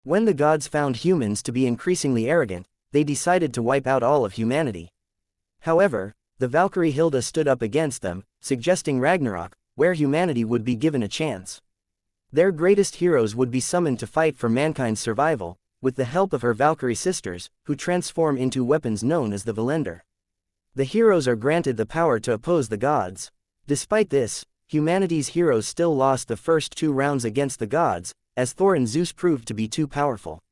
When the gods found humans to be increasingly arrogant, they decided to wipe out all of humanity. However, the Valkyrie Hilda stood up against them, suggesting Ragnarok, where humanity would be given a chance. Their greatest heroes would be summoned to fight for mankind's survival, with the help of her Valkyrie sisters, who transform into weapons known as the Valender. The heroes are granted the power to oppose the gods. Despite this, humanity's heroes still lost the first 2 rounds against the gods, as Thor and Zeus proved to be too powerful.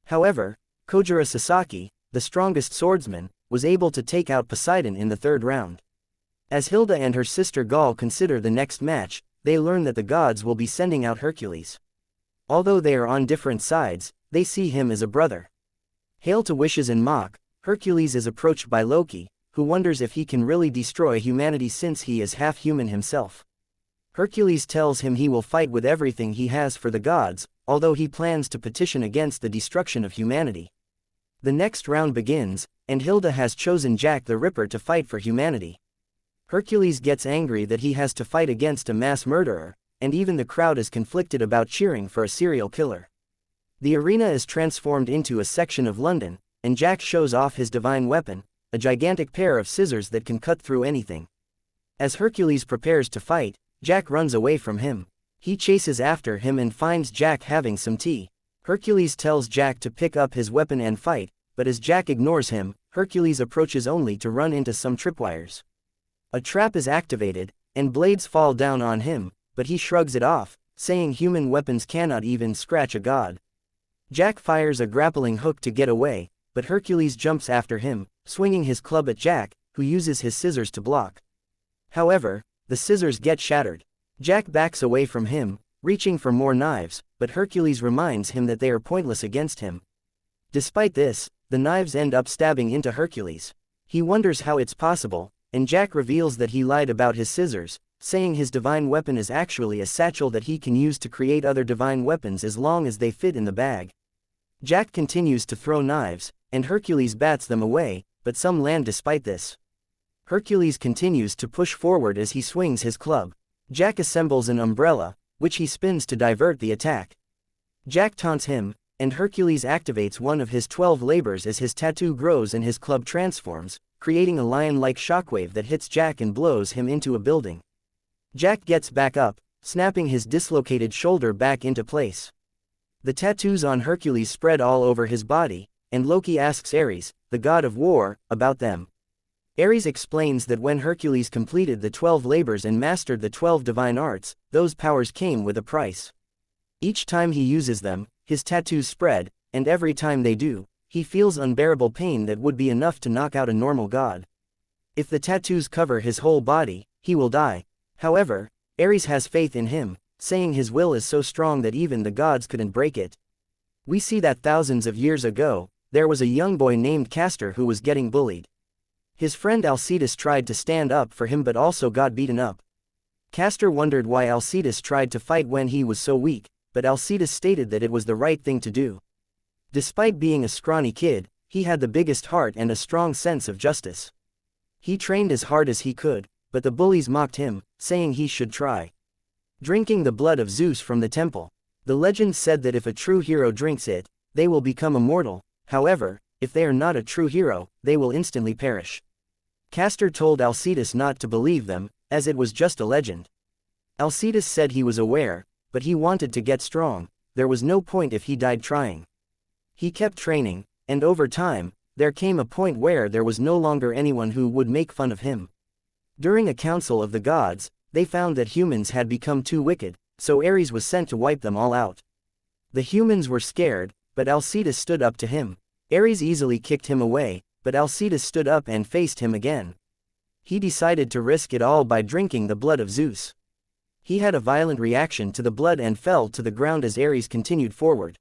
However, Kojiro Sasaki, the strongest swordsman, was able to take out Poseidon in the 3rd round. As Hilda and her sister Gaul consider the next match, they learn that the gods will be sending out Hercules. Although they are on different sides, they see him as a brother. Hail to wishes and mock, Hercules is approached by Loki, who wonders if he can really destroy humanity since he is half human himself. Hercules tells him he will fight with everything he has for the gods, although he plans to petition against the destruction of humanity. The next round begins, and Hilda has chosen Jack the Ripper to fight for humanity. Hercules gets angry that he has to fight against a mass murderer, and even the crowd is conflicted about cheering for a serial killer. The arena is transformed into a section of London, and Jack shows off his divine weapon, a gigantic pair of scissors that can cut through anything. As Hercules prepares to fight, Jack runs away from him. He chases after him and finds Jack having some tea. Hercules tells Jack to pick up his weapon and fight, but as Jack ignores him, Hercules approaches only to run into some tripwires. A trap is activated, and blades fall down on him, but he shrugs it off, saying human weapons cannot even scratch a god. Jack fires a grappling hook to get away, but Hercules jumps after him, swinging his club at Jack, who uses his scissors to block. However, the scissors get shattered. Jack backs away from him, reaching for more knives, but Hercules reminds him that they are pointless against him. Despite this, the knives end up stabbing into Hercules. He wonders how it's possible, and Jack reveals that he lied about his scissors, saying his divine weapon is actually a satchel that he can use to create other divine weapons as long as they fit in the bag. Jack continues to throw knives, and Hercules bats them away, but some land despite this. Hercules continues to push forward as he swings his club. Jack assembles an umbrella, which he spins to divert the attack. Jack taunts him, and Hercules activates one of his 12 labors as his tattoo grows and his club transforms, creating a lion-like shockwave that hits Jack and blows him into a building. Jack gets back up, snapping his dislocated shoulder back into place. The tattoos on Hercules spread all over his body, and Loki asks Ares, the god of war, about them. Ares explains that when Hercules completed the 12 labors and mastered the 12 divine arts, those powers came with a price. Each time he uses them, his tattoos spread, and every time they do, he feels unbearable pain that would be enough to knock out a normal god. If the tattoos cover his whole body, he will die. However, Ares has faith in him, saying his will is so strong that even the gods couldn't break it. We see that thousands of years ago, there was a young boy named Castor who was getting bullied. His friend Alcides tried to stand up for him but also got beaten up. Castor wondered why Alcides tried to fight when he was so weak, but Alcides stated that it was the right thing to do. Despite being a scrawny kid, he had the biggest heart and a strong sense of justice. He trained as hard as he could, but the bullies mocked him, saying he should try drinking the blood of Zeus from the temple. The legend said that if a true hero drinks it, they will become immortal. However, if they are not a true hero, they will instantly perish. Castor told Alcides not to believe them, as it was just a legend. Alcides said he was aware, but he wanted to get strong. There was no point if he died trying. He kept training, and over time, there came a point where there was no longer anyone who would make fun of him. During a council of the gods, they found that humans had become too wicked, so Ares was sent to wipe them all out. The humans were scared, but Alcides stood up to him. Ares easily kicked him away, but Alcides stood up and faced him again. He decided to risk it all by drinking the blood of Zeus. He had a violent reaction to the blood and fell to the ground as Ares continued forward.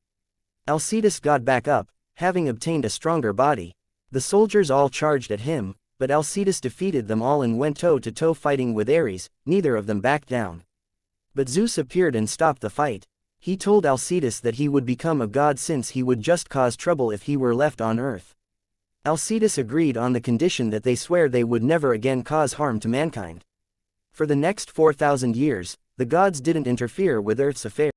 Alcides got back up, having obtained a stronger body. The soldiers all charged at him, but Alcides defeated them all and went toe-to-toe fighting with Ares. Neither of them backed down. But Zeus appeared and stopped the fight. He told Alcides that he would become a god since he would just cause trouble if he were left on Earth. Alcides agreed on the condition that they swear they would never again cause harm to mankind. For the next 4,000 years, the gods didn't interfere with Earth's affairs.